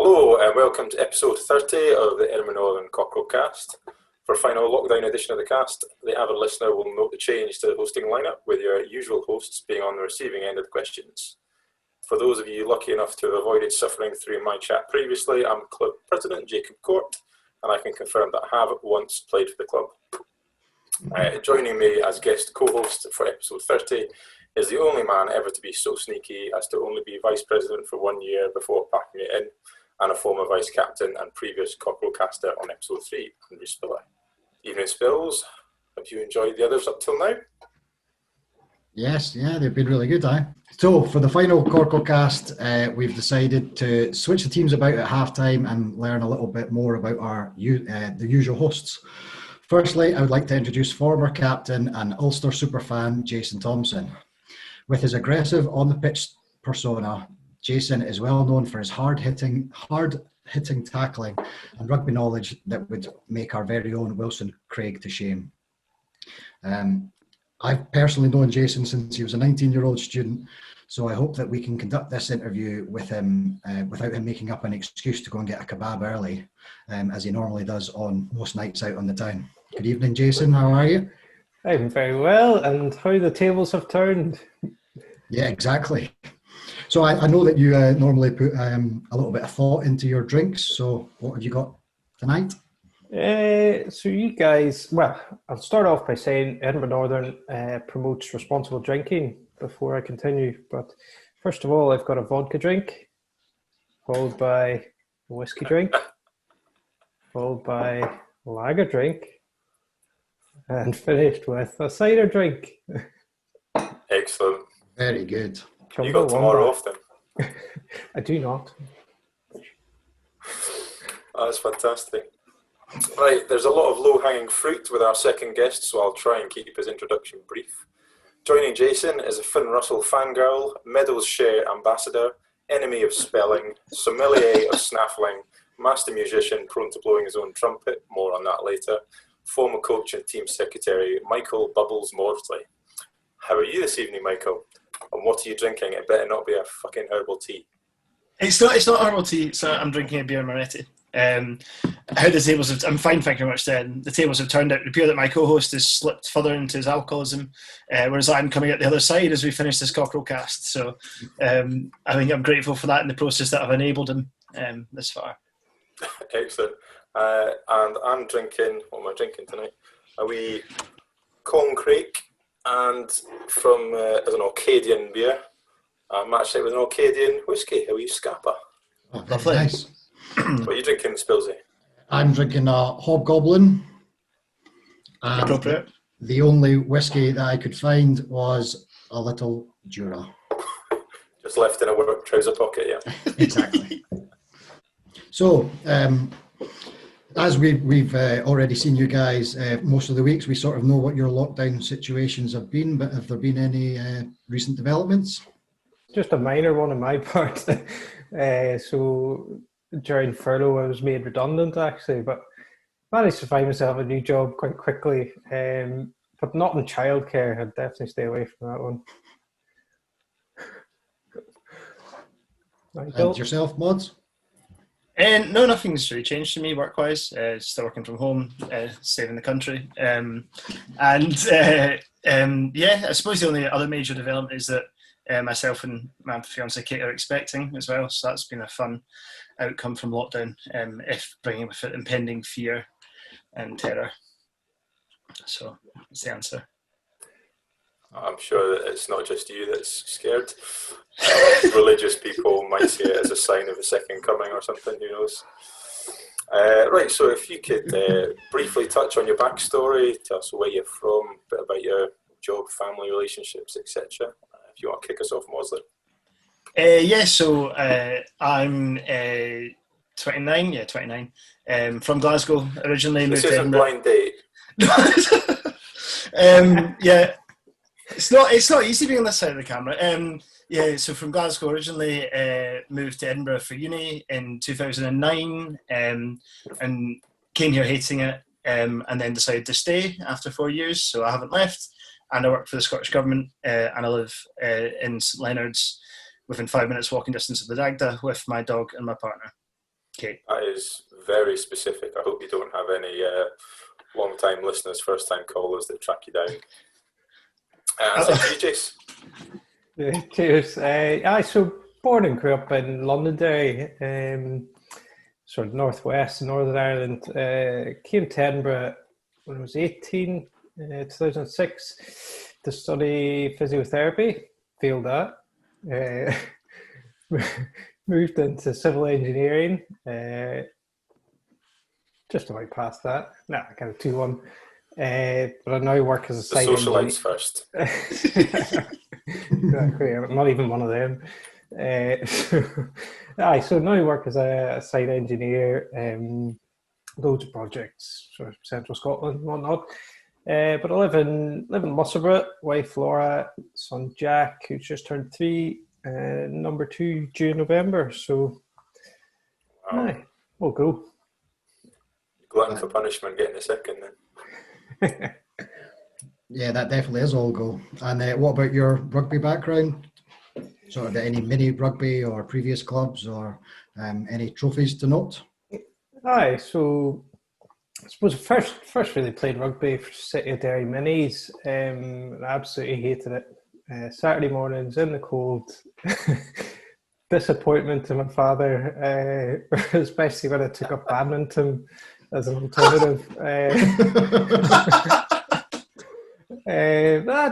Hello and welcome to episode 30 of the Edinburgh Northern Cockerel Cast. For a final lockdown edition of the cast, the avid listener will note the change to the hosting lineup, with your usual hosts being on the receiving end of the questions. For those of you lucky enough to have avoided suffering through my chat previously, I'm Club President Jacob Court, and I can confirm that I have once played for the club. Joining me as guest co-host for episode 30 is the only man ever to be so sneaky as to only be vice president for 1 year before packing it in, and a former vice captain and previous Cockerel caster on episode 3, Andrew Spiller. Evening Spills, have you enjoyed the others up till now? Yes, they've been really good, So for the final Cockerel Cast, we've decided to switch the teams about at halftime and learn a little bit more about the usual hosts. Firstly, I would like to introduce former captain and Ulster superfan Jason Thompson. With his aggressive on-the-pitch persona, Jason is well known for his hard-hitting tackling and rugby knowledge that would make our very own Wilson Craig to shame. I've personally known Jason since he was a 19-year-old student, so I hope that we can conduct this interview with him without him making up an excuse to go and get a kebab early, as he normally does on most nights out on the town. Good evening, Jason. How are you? I'm very well, and how the tables have turned. Yeah, exactly. So I know that you normally put a little bit of thought into your drinks. So what have you got tonight? So you guys, well, I'll start off by saying Edinburgh Northern promotes responsible drinking before I continue. But first of all, I've got a vodka drink, followed by a whiskey drink, followed by a lager drink, and finished with a cider drink. Excellent. Very good. You got tomorrow off then? I do not. That's fantastic. Right, there's a lot of low-hanging fruit with our second guest, so I'll try and keep his introduction brief. Joining Jason is a Finn Russell fangirl, Meadows Share ambassador, enemy of spelling, sommelier of snaffling, master musician prone to blowing his own trumpet, more on that later, former coach and team secretary, Michael Bubbles Mawdsley. How are you this evening, Michael? And what are you drinking? It better not be a fucking herbal tea. It's not herbal tea, so I'm drinking a beer Moretti. How the tables have... I'm fine, thank you very much then. The tables have turned out. It appears that my co-host has slipped further into his alcoholism, whereas I'm coming out the other side as we finish this Cockerel Cast. So I think I'm grateful for that in the process that I've enabled him this far. Excellent. And I'm drinking... What am I drinking tonight? A wee Concrete, and from as an Orcadian beer. Matched it with an Orcadian whiskey, a wee Scapa. Oh, lovely. Nice. What are you drinking, Spilsy? I'm drinking a Hobgoblin. Appropriate. The only whiskey that I could find was a little Jura. Just left in a work trouser pocket, yeah. Exactly. So, as we've already seen you guys most of the weeks, we sort of know what your lockdown situations have been, but have there been any recent developments? Just a minor one on my part. So during furlough, I was made redundant actually, but managed to find myself a new job quite quickly. But not in childcare. I'd definitely stay away from that one. And yourself, Mods? No, nothing's really changed for me work-wise. Still working from home, saving the country. Yeah, I suppose the only other major development is that myself and my fiancée Kate are expecting as well, so that's been a fun outcome from lockdown, if bringing with it impending fear and terror. So that's the answer. I'm sure that it's not just you that's scared. Religious people might see it as a sign of the second coming or something, who knows. Right, so if you could briefly touch on your backstory, tell us where you're from, a bit about your job, family relationships, etc. If you want to kick us off, Mawdsley. So I'm 29, 29. From Glasgow originally. This isn't blind date. Yeah. It's not easy being on this side of the camera. So from Glasgow originally, moved to Edinburgh for uni in 2009, and came here hating it, and then decided to stay after 4 years. So I haven't left, and I work for the Scottish Government, and I live in St Leonard's, within 5 minutes walking distance of the Dagda, with my dog and my partner. Okay. That is very specific. I hope you don't have any long-time listeners, first-time callers that track you down. Same to you, Jace. Yeah, cheers. So born and grew up in Londonderry, sort of northwest, Northern Ireland. Came to Edinburgh when I was 18, 2006, to study physiotherapy. Failed that. Moved into civil engineering. Just about past that. Nah, I kind of 2-1. But I now work as a site engineer. Socialites first. Exactly. I'm not even one of them. So now I work as a site engineer. Loads of projects, sort of Central Scotland and whatnot. But I live in Musselburgh. Wife Laura, son Jack, who's just turned 3. Number 2 due in November. So, we'll go. Glutton for punishment, getting a second then. Yeah, that definitely is all go. And what about your rugby background? Sort of any mini rugby or previous clubs or any trophies to note? Aye, so I suppose first really played rugby for City of Derry Minis. I absolutely hated it. Saturday mornings in the cold. Disappointment to my father, especially when I took up badminton as an alternative. I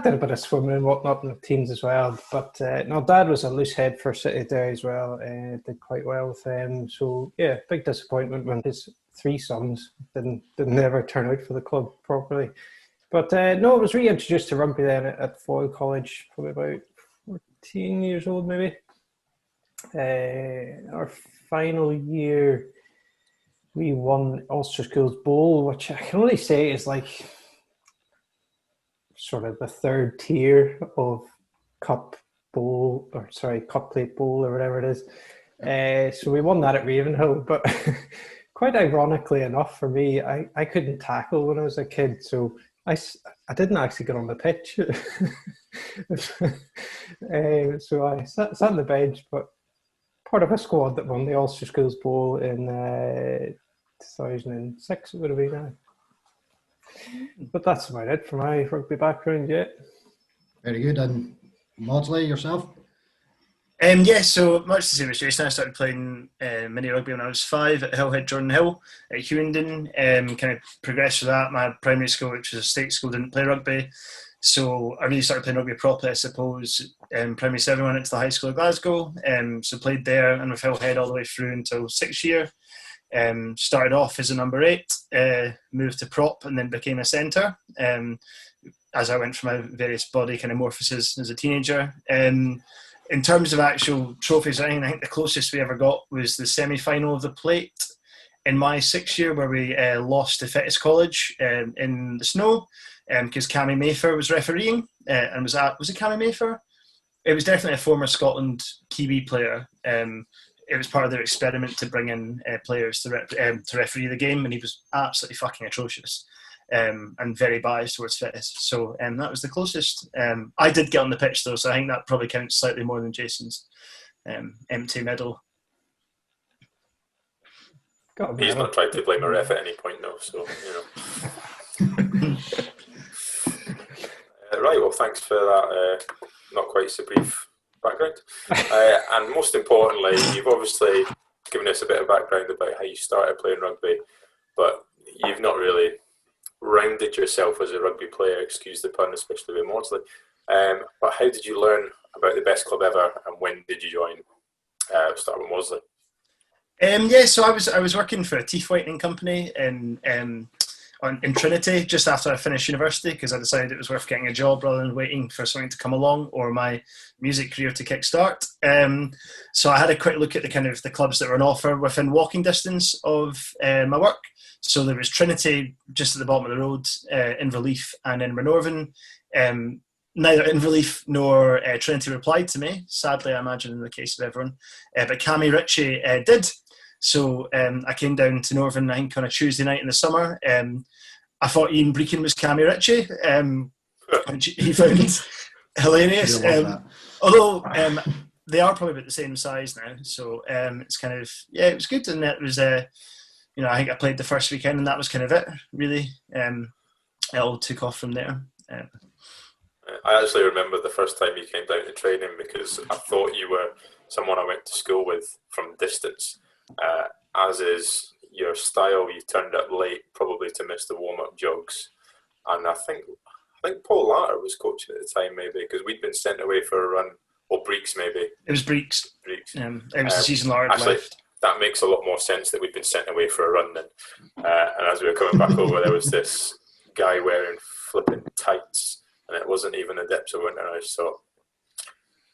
did a bit of swimming and whatnot in the teams as well. But no, Dad was a loose head for City Derry as well. Did quite well with them. So yeah, big disappointment when his 3 sons didn't ever turn out for the club properly. But no, I was reintroduced to rugby then at Foyle College, probably about 14 years old maybe. Our final year, we won Ulster Schools Bowl, which I can only say is like sort of the 3rd tier of Cup Plate Bowl or whatever it is. So we won that at Ravenhill, but quite ironically enough for me, I couldn't tackle when I was a kid, so I didn't actually get on the pitch. So I sat on the bench, but part of a squad that won the Ulster Schools Bowl in 2006 it would have been now. But that's about it for my rugby background, yeah. Very good. And Mawdsley, yourself? So much the same as Jason. I started playing mini rugby when I was 5 at Hillhead Jordan Hill at Hewingdon. Kind of progressed through that. My primary school, which was a state school, didn't play rugby. So I really started playing rugby properly, I suppose, primary 7 went into the high school of Glasgow. So played there and with Hillhead all the way through until 6th year. Started off as a number 8, moved to prop and then became a centre. As I went through my various body kind of morphosis as a teenager. In terms of actual trophies, I think the closest we ever got was the semi-final of the Plate in my 6th year, where we lost to Fettes College in the snow because Cammy Mayfair was refereeing. And was it Cammy Mayfair? It was definitely a former Scotland Kiwi player. It was part of their experiment to bring in players to referee the game, and he was absolutely fucking atrocious. And very biased towards Fettes. So that was the closest. I did get on the pitch though, so I think that probably counts slightly more than Jason's empty medal. He's not tried to blame a ref at any point though, so you know. Right, well thanks for that not quite so brief background. And most importantly, you've obviously given us a bit of background about how you started playing rugby, but you've not really rounded yourself as a rugby player, excuse the pun, especially with Mawdsley. But how did you learn about the best club ever, and when did you join? Start with Mawdsley. So I was working for a teeth whitening company in Trinity just after I finished university, because I decided it was worth getting a job rather than waiting for something to come along or my music career to kickstart. So I had a quick look at the clubs that were on offer within walking distance of my work. So there was Trinity just at the bottom of the road, Inverleith and Edinburgh Northern. Neither Inverleith nor Trinity replied to me, sadly I imagine in the case of everyone, but Cammy Ritchie did. So I came down to Northern, I think on a Tuesday night in the summer. I thought Ian Breakin was Cammy Ritchie, which he found hilarious. Although they are probably about the same size now. So it's kind of, it was good. And it was, I think I played the first weekend and that was kind of it, really. It all took off from there. I actually remember the first time you came down to training because I thought you were someone I went to school with from distance. As is your style, you turned up late, probably to miss the warm-up jogs. And I think Paul Latter was coaching at the time, maybe, because we'd been sent away for a run. Or Breeks, maybe. It was Breeks. It was the season Latter actually, left. That makes a lot more sense that we'd been sent away for a run then. And as we were coming back over, there was this guy wearing flipping tights, and it wasn't even the depths of winter. I just thought,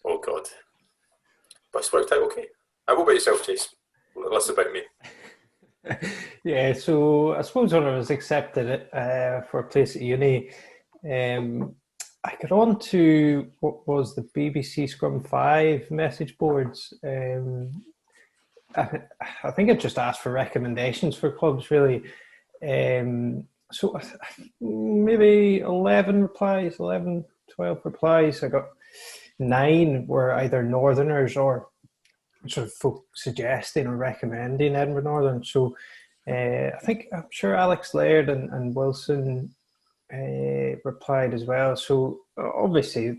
oh God. But it's worked out okay. What about yourself, Chase? Less about me. Yeah, so I suppose when I was accepted for a place at uni, I got on to what was the BBC Scrum 5 message boards. I think I just asked for recommendations for clubs, really. So maybe 12 replies. I got 9 were either Northerners or sort of folk suggesting or recommending Edinburgh Northern. So I'm sure Alex Laird and Wilson replied as well. So obviously,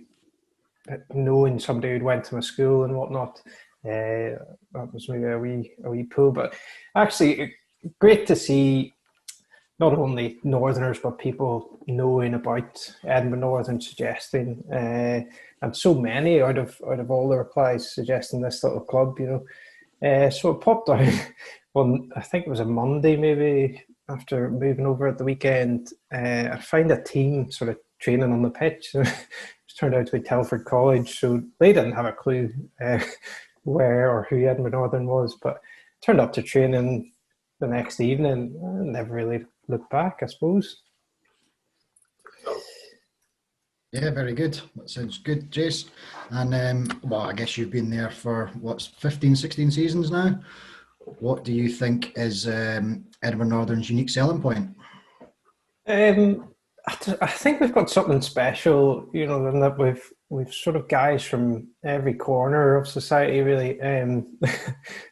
knowing somebody who went to my school and whatnot, that was maybe a wee pull. But actually, great to see not only Northerners but people knowing about Edinburgh Northern suggesting, and so many out of all the replies suggesting this little club. So it popped out on, I think it was a Monday maybe, after moving over at the weekend. I found a team sort of training on the pitch. It turned out to be Telford College, so they didn't have a clue where or who Edinburgh Northern was, but turned up to training the next evening and never really looked back, I suppose. Yeah, very good. That sounds good, Jace. And I guess you've been there for 15, 16 seasons now. What do you think is Edinburgh Northern's unique selling point? I think we've got something special, in that we've sort of guys from every corner of society, really.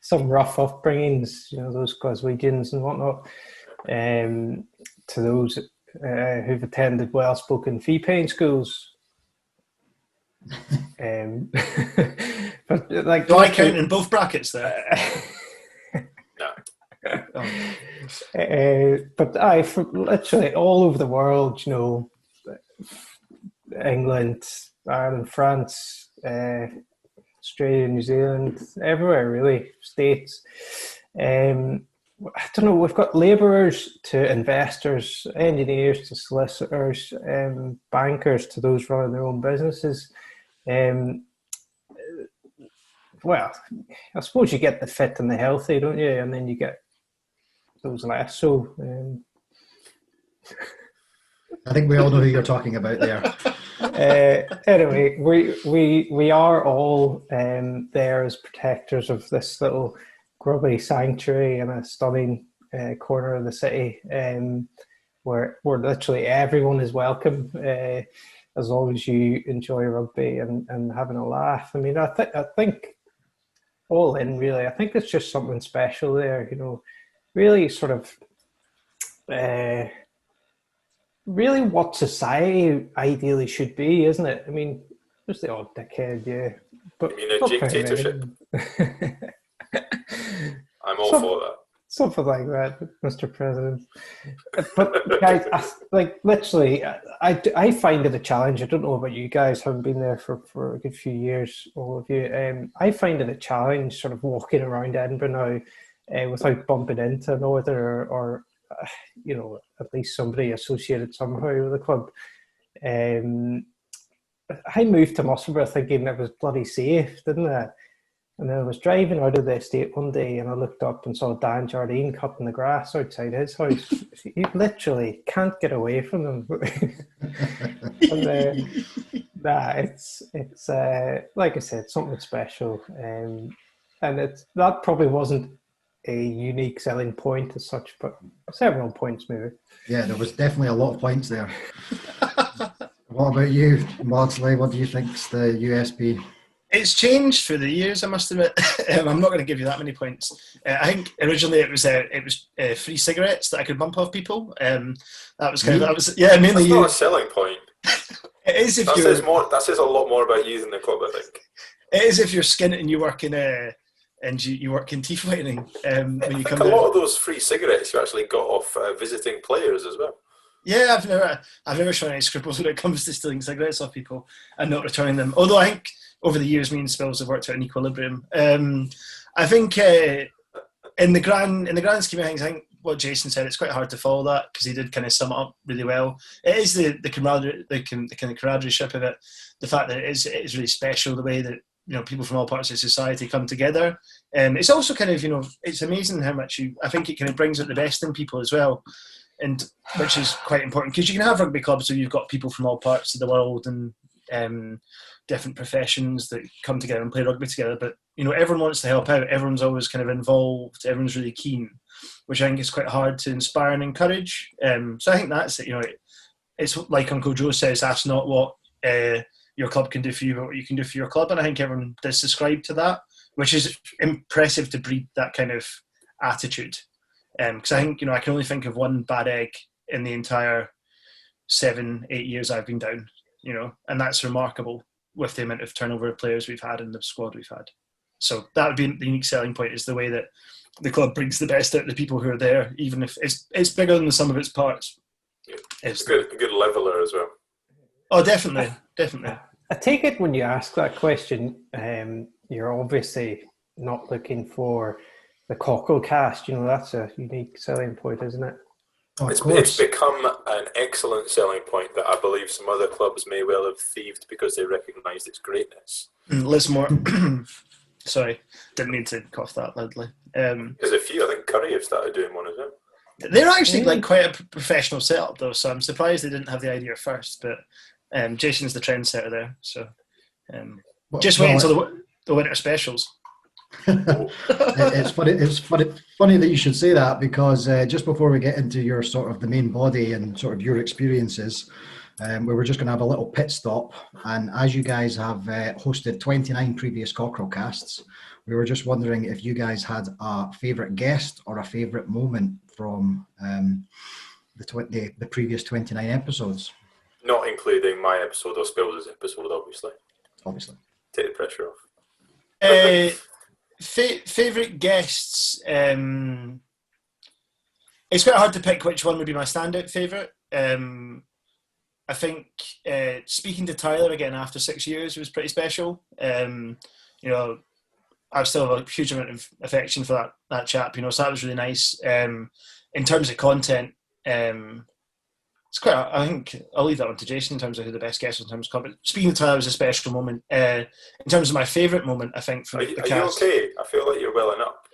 Some rough upbringings, those Glaswegians and whatnot, to those who've attended well-spoken fee-paying schools. But do I count in both brackets there? But from literally all over the world, England, Ireland, France, Australia, New Zealand, everywhere really, States. I don't know, we've got labourers to investors, engineers to solicitors, bankers to those running their own businesses. Well, I suppose you get the fit and the healthy, don't you? And then you get those less so. I think we all know who you're talking about there. Anyway, we are all there as protectors of this little grubby sanctuary in a stunning corner of the city, where literally everyone is welcome, as long as you enjoy rugby and having a laugh. I mean, I think all in, really, I think it's just something special there, really sort of really what society ideally should be, isn't it? I mean, there's the odd dickhead, yeah. But you mean a dictatorship? I'm all for that. Something like that, Mr. President. But guys, literally, I find it a challenge. I don't know about you guys, having been there for a good few years, all of you. I find it a challenge sort of walking around Edinburgh now without bumping into a Northerner or at least somebody associated somehow with the club. I moved to Musselburgh thinking it was bloody safe, didn't I? And then I was driving out of the estate one day and I looked up and saw Dan Jardine cutting the grass outside his house. You literally can't get away from them. And, it's like I said, something special. And that probably wasn't a unique selling point as such, but several points maybe. Yeah, there was definitely a lot of points there. What about you, Mawdsley? What do you think's the USP? It's changed through the years, I must admit. I'm not going to give you that many points. I think originally it was free cigarettes that I could bump off people. That was mainly That's you. not a selling point. It is if that you're. That says a lot more about you than the club, I think. It is if you're skint and you work in you work in teeth whitening. When you come a down. lot of those free cigarettes you actually got off visiting players as well. Yeah, I've never shown any scruples when it comes to stealing cigarettes off people and not returning them. Although I think over the years, me and Spills have worked out an equilibrium. I think in the grand scheme of things, I think what Jason said, it's quite hard to follow that because he did kind of sum it up really well. It is the camaraderie, the kind of camaraderie-ship of it, the fact that it is really special, the way that people from all parts of society come together. It's also kind of it's amazing how much I think it kind of brings out the best in people as well. And which is quite important because you can have rugby clubs where you've got people from all parts of the world and different professions that come together and play rugby together. But everyone wants to help out. Everyone's always kind of involved. Everyone's really keen, which I think is quite hard to inspire and encourage. So I think that's it. It's like Uncle Joe says. That's not what your club can do for you, but what you can do for your club. And I think everyone does subscribe to that, which is impressive to breed that kind of attitude. Because I think I can only think of one bad egg in the entire 7-8 years I've been down, and that's remarkable with the amount of turnover of players we've had in the squad we've had. So that would be the unique selling point, is the way that the club brings the best out of the people who are there, even if it's bigger than the sum of its parts. It's a good leveler as well. Oh, definitely. I take it when you ask that question, you're obviously not looking for the Cockerel Cast. That's a unique selling point, isn't it? Oh, it's become an excellent selling point that I believe some other clubs may well have thieved because they recognised its greatness. Lismore. Sorry, didn't mean to cough that loudly. There's a few. I think Curry have started doing one as well. They're actually like quite a professional setup though, so I'm surprised they didn't have the idea first. But Jason's the trendsetter there, so just wait until the winter specials. It's funny that you should say that, because just before we get into your sort of the main body and sort of your experiences, we were just going to have a little pit stop. And as you guys have hosted 29 previous Cockerel Casts, we were just wondering if you guys had a favourite guest or a favourite moment from the previous 29 episodes. Not including my episode or Spills' episode, obviously. Take the pressure off. Favourite guests. It's quite hard to pick which one would be my standout favourite. I think speaking to Tyler again after 6 years was pretty special. I still have a huge amount of affection for that chap. So that was really nice. In terms of content, it's quite. I think I'll leave that one to Jason in terms of who the best guest was in terms of content. Speaking to Tyler was a special moment. In terms of my favourite moment, I think from the cast. Are you okay? I feel like you're welling up.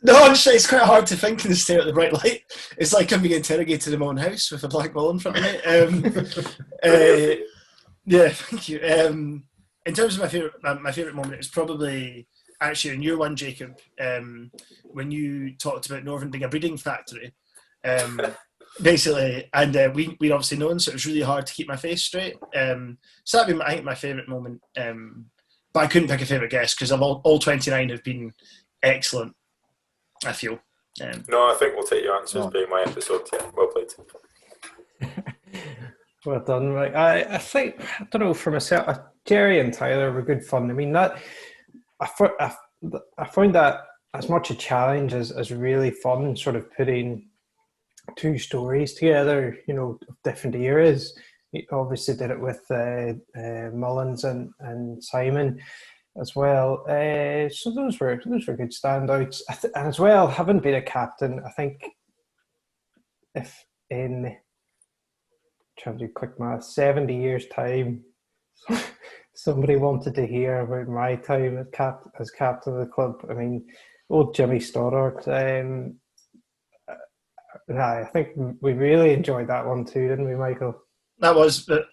No, honestly, it's quite hard to think and stare at the bright light. It's like I'm being interrogated in my own house with a black ball in front of me. Yeah, thank you. In terms of my favourite moment, it's probably actually in year one, Jacob, when you talked about Northern being a breeding factory. Basically, and we'd obviously known, so it was really hard to keep my face straight. So that'd be, I think, my favourite moment. But I couldn't pick a favourite guest because all 29 have been excellent, I feel. No, I think we'll take your answer as being my episode. Yeah, well played. Well done, Mike. I think, I don't know, for myself, Jerry and Tyler were good fun. I mean, I found that as much a challenge as really fun, sort of putting two stories together, of different eras. He obviously did it with Mullins and Simon as well. So those were good standouts. And as well, having been a captain, I think if in trying to do quick math, 70 years time, somebody wanted to hear about my time as captain of the club. I mean, old Jimmy Stoddart. I think we really enjoyed that one too, didn't we, Michael? That was very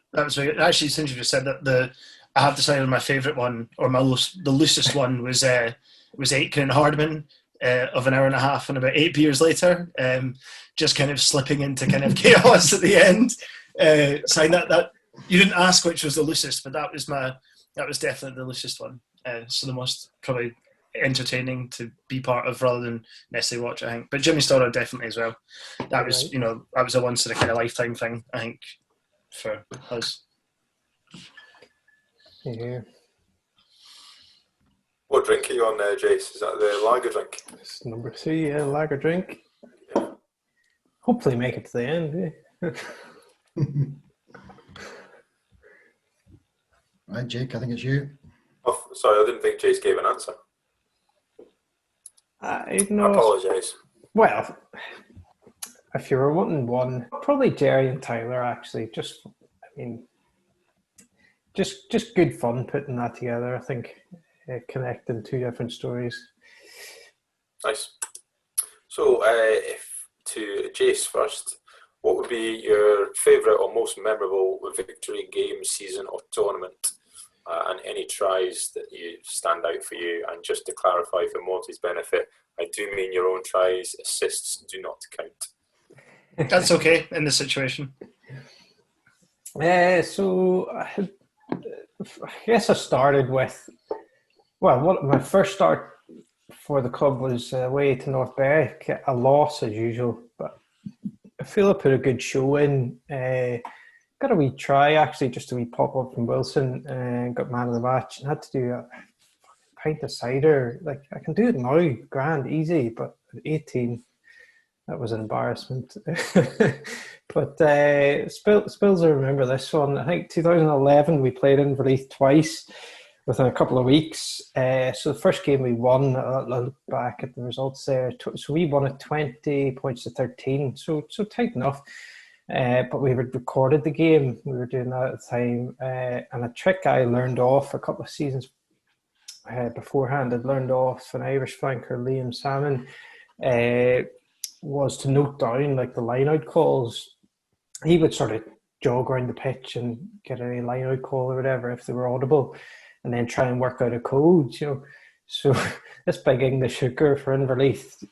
good. Actually, since you just said that, I have decided on my favourite one, or the loosest one was Aitken and Hardman of an hour and a half, and about 8 beers later, just kind of slipping into kind of chaos at the end. Saying that you didn't ask which was the loosest, but that was my That was definitely the loosest one. So the most probably entertaining to be part of rather than necessarily watch, I think. But Jimmy Storer definitely as well. That was, that was a once in a kind of lifetime thing, I think, for us. Yeah. What drink are you on there, Jace? Is that the lager drink? It's number 3, lager drink. Yeah. Hopefully make it to the end. Right, Jake, I think it's you. Oh, sorry, I didn't think Jace gave an answer. I apologise. Well, if you were wanting one, probably Jerry and Tyler, actually. Just good fun putting that together, I think, connecting 2 different stories. Nice. So, to Jace first, what would be your favourite or most memorable victory, game, season or tournament? And any tries that you stand out for you? And just to clarify for Morty's benefit, I do mean your own tries. Assists do not count. That's okay in this situation. So I guess I started with, my first start for the club was away to North Berwick, a loss as usual, but I feel I put a good show in. Got a wee try, actually, just a wee pop-up from Wilson, and got man of the match, and had to do a pint of cider. Like, I can do it now, grand, easy, but at 18, that was an embarrassment. But Spills, I remember this one. I think 2011, we played Inverleith twice within a couple of weeks. So the first game we won, I look back at the results there, so we won at 20 points to 13, so tight enough. But we had recorded the game. We were doing that at the time. And a trick I learned off a couple of seasons beforehand, I'd learned off an Irish flanker, Liam Salmon, was to note down like the line-out calls. He would sort of jog around the pitch and get any line-out call or whatever if they were audible, and then try and work out a code, So this big English hooker for Inverleith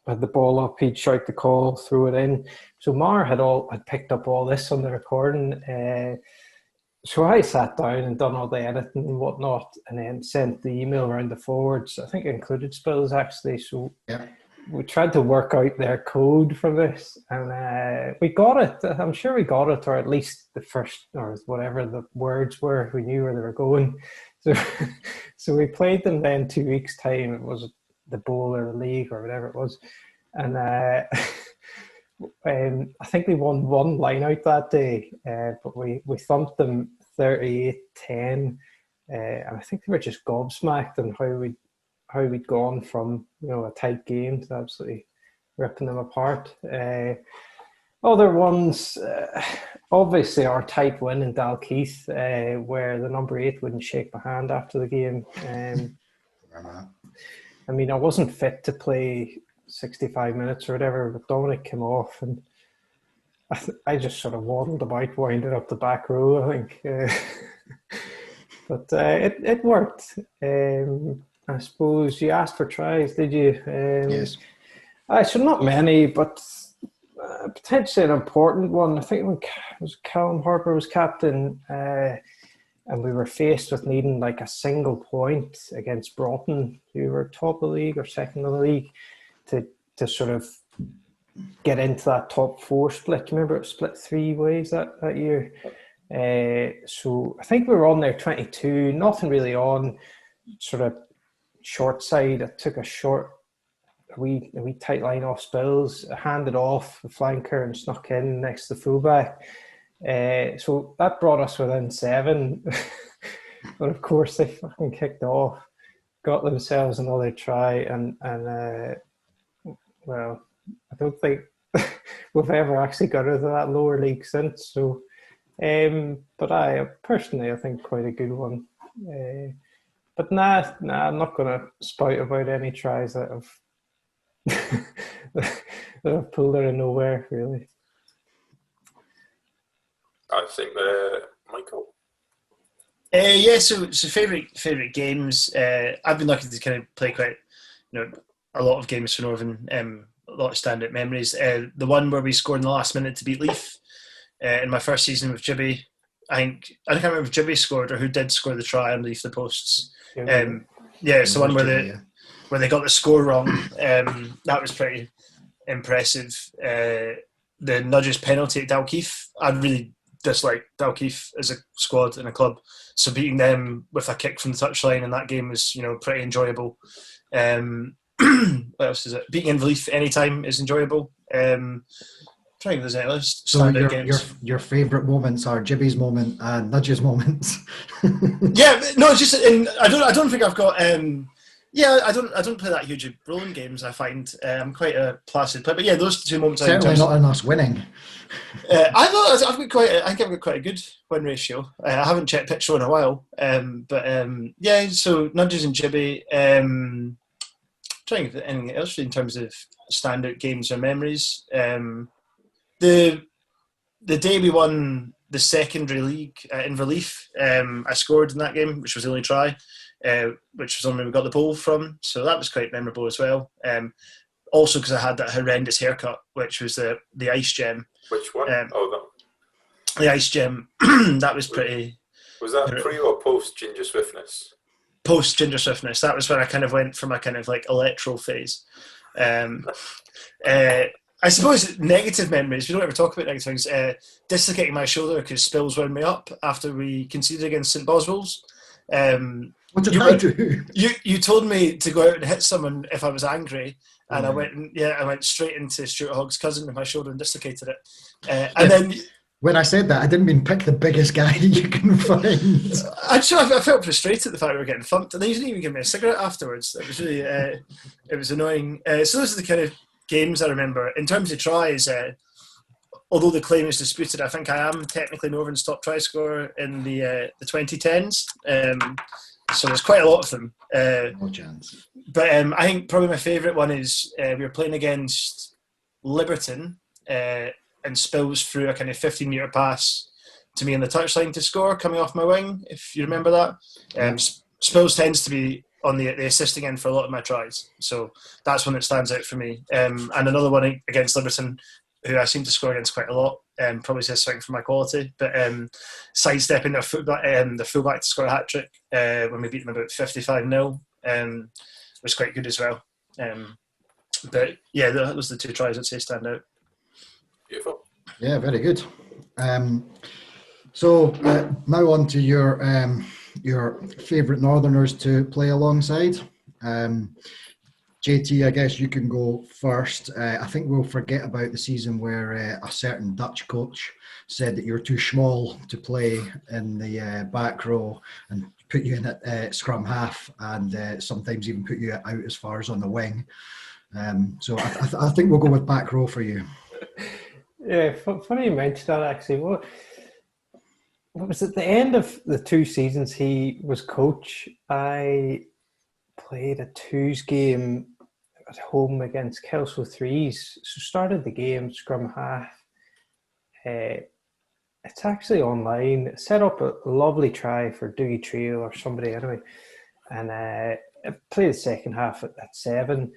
had the ball up, he'd shout the call, throw it in. So Mar had picked up all this on the recording. So I sat down and done all the editing and whatnot, and then sent the email around the forwards. I think it included Spills, actually. So yeah, we tried to work out their code for this, and we got it. I'm sure we got it, or at least the first, or whatever the words were. We knew where they were going. So we played them then 2 weeks' time. It was the bowl or the league or whatever it was, and I think we won one line out that day, but we thumped them 38-10, and I think they were just gobsmacked on how we'd gone from a tight game to absolutely ripping them apart. Other ones, obviously our tight win in Dalkeith, where the number 8 wouldn't shake my hand after the game. I mean, I wasn't fit to play 65 minutes or whatever, but Dominic came off, and I just sort of waddled about, winded up the back row, I think. But it worked. I suppose you asked for tries, did you? Yes. So not many, but potentially an important one. I think when Callum Harper was captain, and we were faced with needing like a single point against Broughton, who were top of the league or second of the league, to sort of get into that top 4 split. Do you remember it split 3 ways that year? So I think we were on there 22, nothing really on, sort of short side. I took a wee tight line off Spills, handed off the flanker and snuck in next to the fullback. So that brought us within 7. But of course they fucking kicked off, got themselves another try, and well, I don't think we've ever actually got out of that lower league since. So, but I think quite a good one. But nah, I'm not going to spout about any tries that have pulled out of nowhere, really. I think Michael. So favourite games. I've been lucky to kind of play quite, a lot of games for Northern. A lot of standout memories. The one where we scored in the last minute to beat Leith in my first season with Jibby, I can't remember if Jimmy scored or who did score the try underneath the posts. Yeah. It's the one where Jimmy, where they got the score wrong. That was pretty impressive. The Nudges penalty at Dalkeith, I really dislike Dalkeith as a squad and a club, so beating them with a kick from the touchline in that game was, pretty enjoyable. What else is it? Beating Inverleith anytime is enjoyable. Trying to visit list. So your favourite moments are Jibby's moment and Nudge's moments. Yeah, no, it's just I don't think I've got. I don't play that huge rolling games. I find I'm quite a placid player, but yeah, those two moments. Certainly not in us winning. I think I've got quite a good win ratio. I haven't checked Pitch in a while, So Nudges and Jibby. Trying to think anything else in terms of standout games or memories. The day we won the secondary league in Inverleith, I scored in that game, which was the only try, which was only we got the ball from. So that was quite memorable as well. Also because I had that horrendous haircut, which was the ice gem. Which one? The ice gem. That was pretty. Was that pre or post Ginger Swiftness? Post Ginger Swiftness. That was when I kind of went from a kind of like electro phase. I suppose negative memories, we don't ever talk about negative things, dislocating my shoulder because Spills wound me up after we conceded against St Boswell's. What did I do? You told me to go out and hit someone if I was angry, and I went straight into Stuart Hogg's cousin with my shoulder and dislocated it. Then when I said that, I didn't mean pick the biggest guy you can find. I felt frustrated at the fact we were getting thumped, and they didn't even give me a cigarette afterwards. It was really it was annoying. So those are the kind of games I remember. In terms of tries, although the claim is disputed, I think I am technically Northern's top try scorer in the 2010s. So there's quite a lot of them. No chance. But I think probably my favourite one is we were playing against Liberton and Spills threw a kind of 15-metre pass to me on the touchline to score, coming off my wing, if you remember that. Spills tends to be on the assisting end for a lot of my tries. So that's one that stands out for me. And another one against Liberton, who I seem to score against quite a lot, probably says something for my quality, but sidestepping the fullback to score a hat-trick when we beat them about 55-0 was quite good as well. But yeah, those are the two tries I'd say stand out. Beautiful. Yeah, very good. So now on to your favourite Northerners to play alongside. JT, I guess you can go first. I think we'll forget about the season where a certain Dutch coach said that you're too small to play in the back row and put you in at scrum half, and sometimes even put you out as far as on the wing. So I think we'll go with back row for you. Yeah, funny you mentioned that actually. What was at the end of the 2 seasons he was coach, I played a 2s game at home against Kelso 3s. So started the game, scrum half. It's actually online. Set up a lovely try for Dougie Trio or somebody anyway. And I played the second half at 7.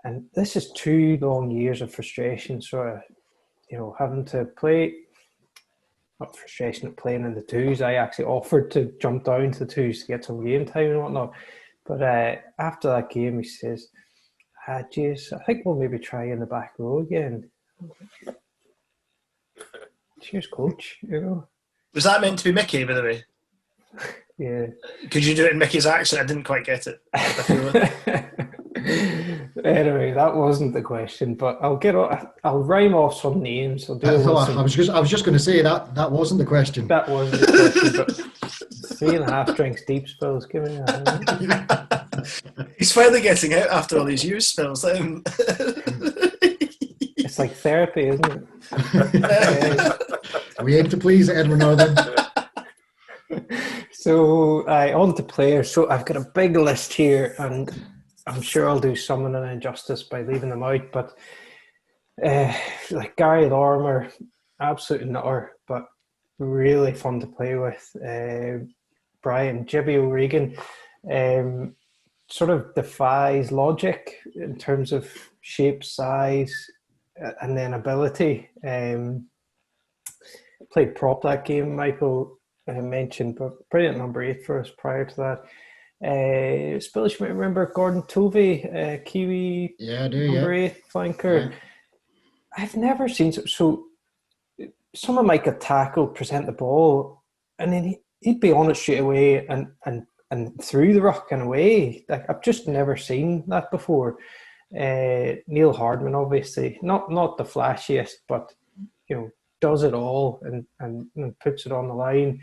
And this is 2 long years of frustration, sort of, having to play, not frustration at playing in the 2s. I actually offered to jump down to the 2s to get some game time and whatnot. But after that game, he says, geez, I think we'll maybe try in the back row again. Cheers, coach. Was that meant to be Mickey, by the way? Yeah. Could you do it in Mickey's accent? I didn't quite get it. Anyway, that wasn't the question, but I'll rhyme off some names. I was just going to say that wasn't the question. That wasn't the question, but 3.5 drinks deep, Spills. Give me that. He's finally getting out after all these years, Spills. It's like therapy, isn't it? We aim to please Edinburgh Northern. So, on to players. So I've got a big list here, and I'm sure I'll do someone an injustice by leaving them out. But like Gary Lorimer, absolute nutter, but really fun to play with. Brian Jibby O'Regan sort of defies logic in terms of shape, size, and then ability. Played prop that game, Michael. mentioned, but brilliant number 8 for us prior to that. Spillish, you might remember Gordon Tovey, Kiwi number 8 flanker. Yeah. I've never seen so someone might get tackled, present the ball, and then he'd be on it straight away and through the ruck and away. Like, I've just never seen that before. Neil Hardman, obviously, not the flashiest, but does it all and puts it on the line.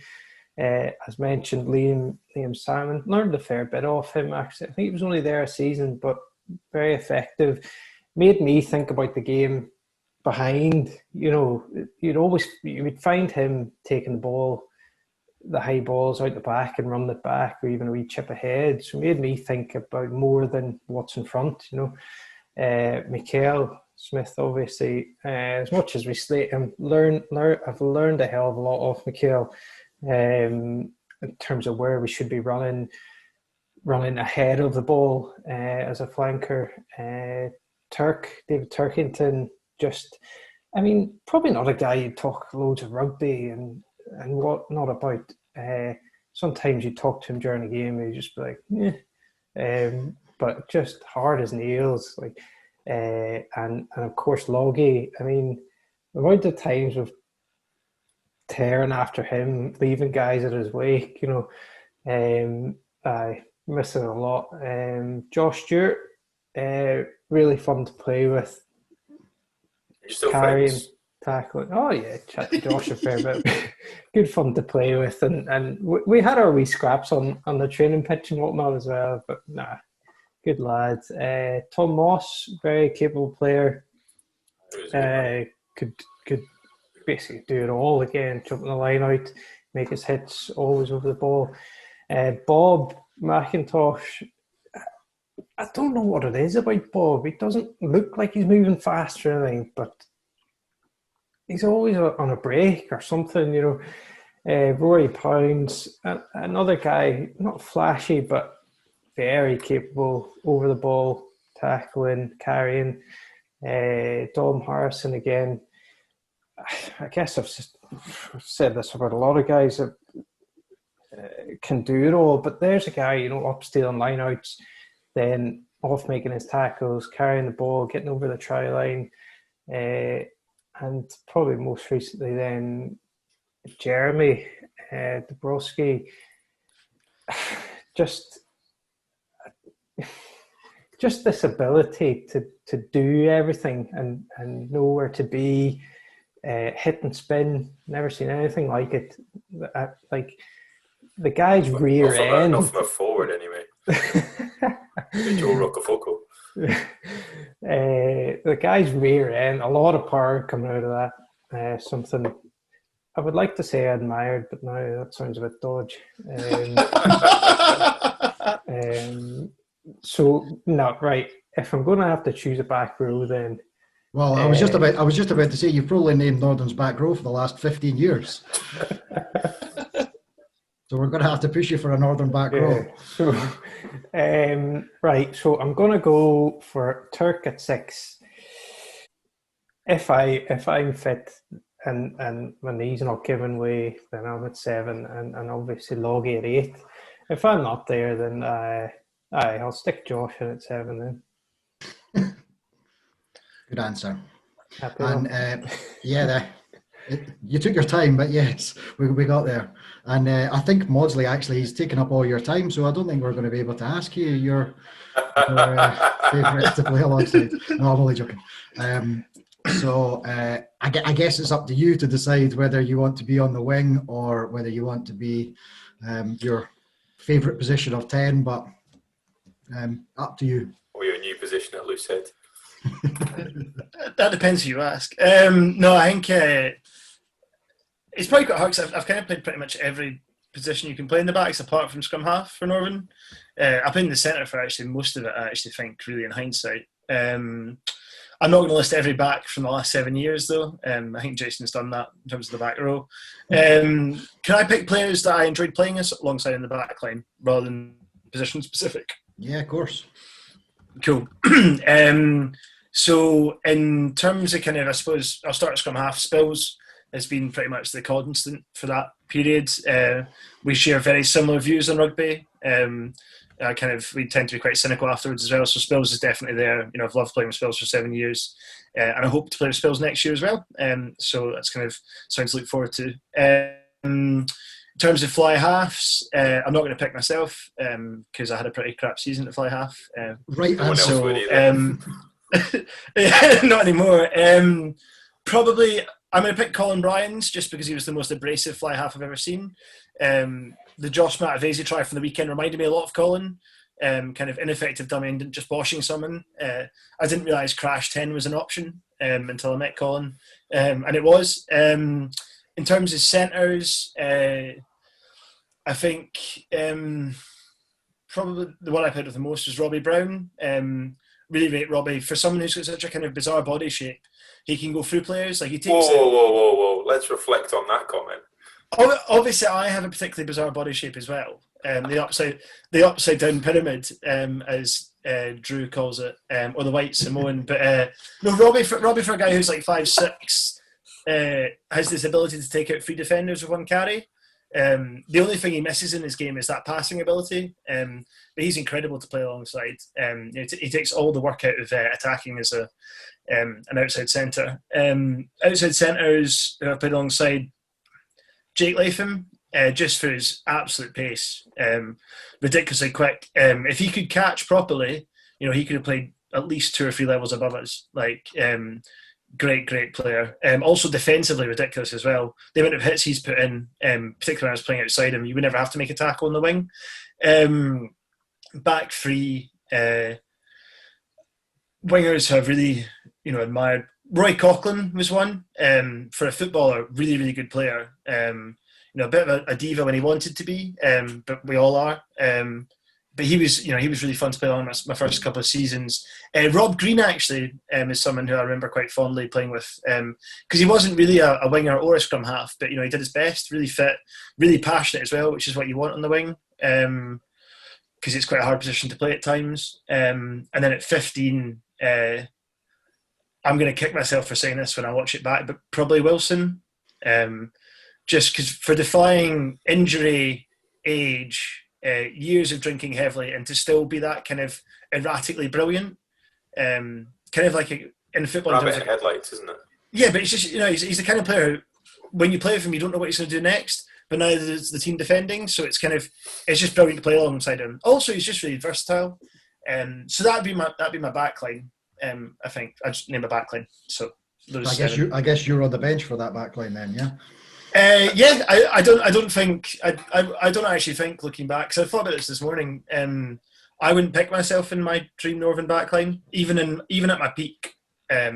As mentioned, Liam Salmon, learned a fair bit off him, actually. I think he was only there a season, but very effective. Made me think about the game behind. You would find him taking the ball, the high balls out the back and running it back, or even a wee chip ahead. So it made me think about more than what's in front. Mikael Smith, obviously, as much as we slate him, I've learned a hell of a lot off Mikael in terms of where we should be running ahead of the ball as a flanker. David Turkington, probably not a guy you'd talk loads of rugby and what not about. Sometimes you talk to him during the game and you just be like, but just hard as nails. And of course Logie. The amount of times we've tearing after him, leaving guys at his wake, I miss it a lot. Josh Stewart, really fun to play with. You're still Carrying, friends? tackling. Oh yeah, chat to Josh a fair bit. Good fun to play with, and we had our wee scraps on the training pitch and whatnot as well. But nah, good lads. Tom Moss, very capable player. Could basically do it all again, jumping the line out, make his hits, always over the ball. Bob McIntosh, I don't know what it is about Bob. He doesn't look like he's moving fast or anything, but he's always on a break or something, Rory Pounds, another guy, not flashy, but very capable over the ball, tackling, carrying. Dom Harrison again. I guess I've said this about a lot of guys that can do it all, but there's a guy, up stealing lineouts, then off making his tackles, carrying the ball, getting over the try line, and probably most recently then Jeremy Dabrowski. Just this ability to do everything and know where to be, hit and spin. Never seen anything like it. The guy's rear end. Not from a forward, anyway. Joe Roccafoco. The guy's rear end, a lot of power coming out of that. Something I would like to say I admired, but now that sounds a bit dodgy. So no, right. If I'm going to have to choose a back row, then. Well, I was just about to say you've probably named Northern's back row for the last 15 years. So we're going to have to push you for a Northern back row. So, right. So I'm going to go for Turk at 6. If I'm fit and my knee's not giving way, then I'm at 7, and obviously Logie at 8. If I'm not there, then I'll stick Josh in at 7 then. Good answer. Happy and you took your time, but yes, we got there. And I think Mawdsley actually he's taken up all your time, so I don't think we're going to be able to ask you your favourites to play alongside. No, I'm only joking. So I guess it's up to you to decide whether you want to be on the wing or whether you want to be your favourite position of 10, but up to you. Or your new position at loose head. That depends who you ask. No, I think it's probably quite hard because I've kind of played pretty much every position you can play in the backs apart from scrum half for Northern. I played in the centre for actually most of it, I actually think, really in hindsight. I'm not going to list every back from the last 7 years, though. I think Jason's done that in terms of the back row. Can I pick players that I enjoyed playing alongside in the back line rather than position specific? Yeah, of course. Cool. So in terms of kind of, I suppose, I'll start at scrum half. Spills, has been pretty much the constant for that period. We share very similar views on rugby. We tend to be quite cynical afterwards as well. So Spills is definitely there. I've loved playing with Spills for 7 years, and I hope to play with Spills next year as well. So that's kind of something to look forward to. In terms of fly halves, I'm not going to pick myself because I had a pretty crap season to fly half. Right, no one else would either. Not anymore. Probably I'm going to pick Colin Bryans just because he was the most abrasive fly half I've ever seen. The Josh Matavesi try from the weekend reminded me a lot of Colin. Kind of ineffective dummy and just boshing someone. I didn't realise Crash 10 was an option until I met Colin, and it was. In terms of centres, I think probably the one I played with the most was Robbie Brown. Really rate Robbie. For someone who's got such a kind of bizarre body shape, he can go through players. Like he takes. Whoa! Let's reflect on that comment. Obviously, I have a particularly bizarre body shape as well. The upside down pyramid, as Drew calls it, or the white Samoan. But no, Robbie for a guy who's like 5'6", has this ability to take out three defenders with one carry. The only thing he misses in his game is that passing ability. But he's incredible to play alongside. He takes all the work out of attacking as an outside centre. Outside centres who I've played alongside, Jake Latham, just for his absolute pace, ridiculously quick. If he could catch properly, he could have played at least 2 or 3 levels above us. Great player. Also defensively ridiculous as well. The amount of hits he's put in, particularly when I was playing outside him, you would never have to make a tackle on the wing. Back three, wingers have really, admired. Roy Coughlin was one. For a footballer, really, really good player. A bit of a diva when he wanted to be, but we all are. But he was really fun to play on my first couple of seasons. Rob Green actually is someone who I remember quite fondly playing with because he wasn't really a winger or a scrum half, but he did his best, really fit, really passionate as well, which is what you want on the wing because it's quite a hard position to play at times. And then at 15, I'm going to kick myself for saying this when I watch it back, but probably Wilson, just because for defying injury, age. Years of drinking heavily and to still be that kind of erratically brilliant, kind of like in football. Rabbit in headlights, isn't it? Yeah, but it's just he's the kind of player when you play with him, you don't know what he's going to do next. But now there's the team defending, so it's just brilliant to play alongside him. Also, he's just really versatile. So that'd be my backline. I think I just name a backline. So I guess you're on the bench for that backline then, yeah. I don't actually think looking back because I thought about this morning. I wouldn't pick myself in my dream Northern backline, even at my peak. I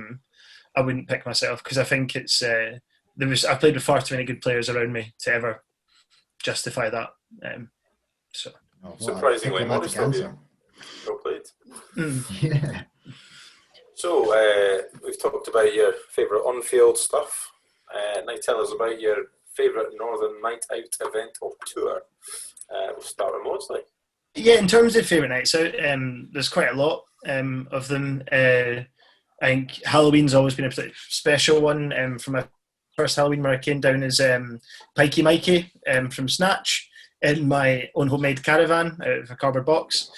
wouldn't pick myself because I think it's I've played with far too many good players around me to ever justify that. Surprisingly modest of you. Well played. Yeah. So we've talked about your favourite on-field stuff. Now tell us about your favourite Northern night out event or tour. We'll start with Mawdsley. Yeah, in terms of favourite nights out, there's quite a lot of them. I think Halloween's always been a particularly special one. From my first Halloween where I came down as Pikey Mikey from Snatch in my own homemade caravan out of a cardboard box,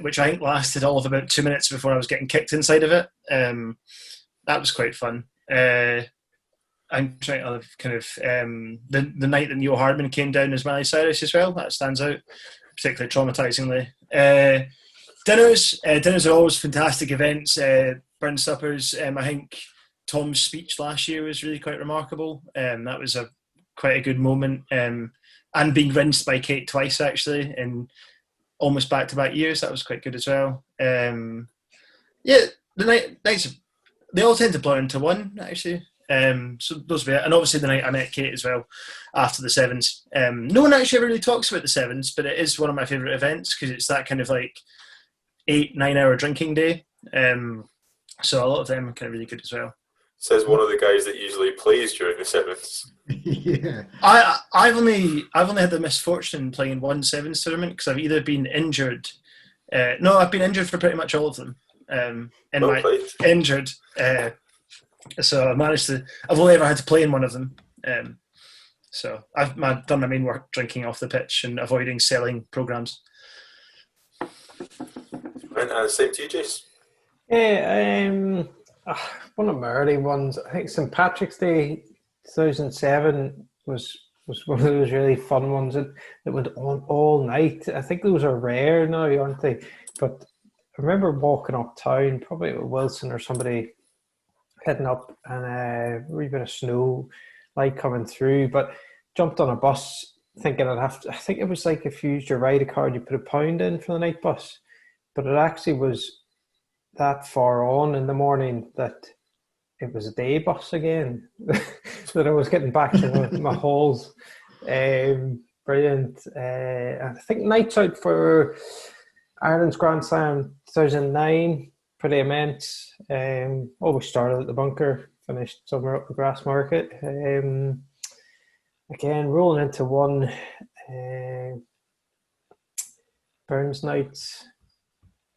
which I think lasted all of about 2 minutes before I was getting kicked inside of it. That was quite fun. I'm trying to kind of the night that Neil Hardman came down as Miley Cyrus as well. That stands out particularly traumatisingly. Dinners are always fantastic events. Burn suppers. I think Tom's speech last year was really quite remarkable. That was quite a good moment. And being rinsed by Kate twice actually in almost back-to-back years, that was quite good as well. The nights they all tend to blur into one actually. So those were it. And obviously the night I met Kate as well after the Sevens. No one actually ever really talks about the Sevens, but it is one of my favourite events because it's that kind of like 8-9 hour drinking day. So a lot of them are kind of really good as well. Says one of the guys that usually plays during the Sevens. Yeah. I've only had the misfortune playing in one Sevens tournament because I've either been injured. I've been injured for pretty much all of them. Injured. So I managed to. I've only ever had to play in one of them. So I've done my main work drinking off the pitch and avoiding selling programmes. And same to you, Jace. Yeah, one of my early ones, I think St. Patrick's Day 2007 was one of those really fun ones that went on all night. I think those are rare now, aren't they? But I remember walking uptown, probably with Wilson or somebody, heading up, and a wee bit of snow light coming through, but jumped on a bus thinking I think it was like if you used your rider card, you put £1 in for the night bus, but it actually was that far on in the morning that it was a day bus again. That I was getting back to my halls. Brilliant. I think nights out for Ireland's Grand Slam 2009, pretty immense. Always started at the bunker, finished somewhere up the Grass Market. Again, rolling into one. Burns nights,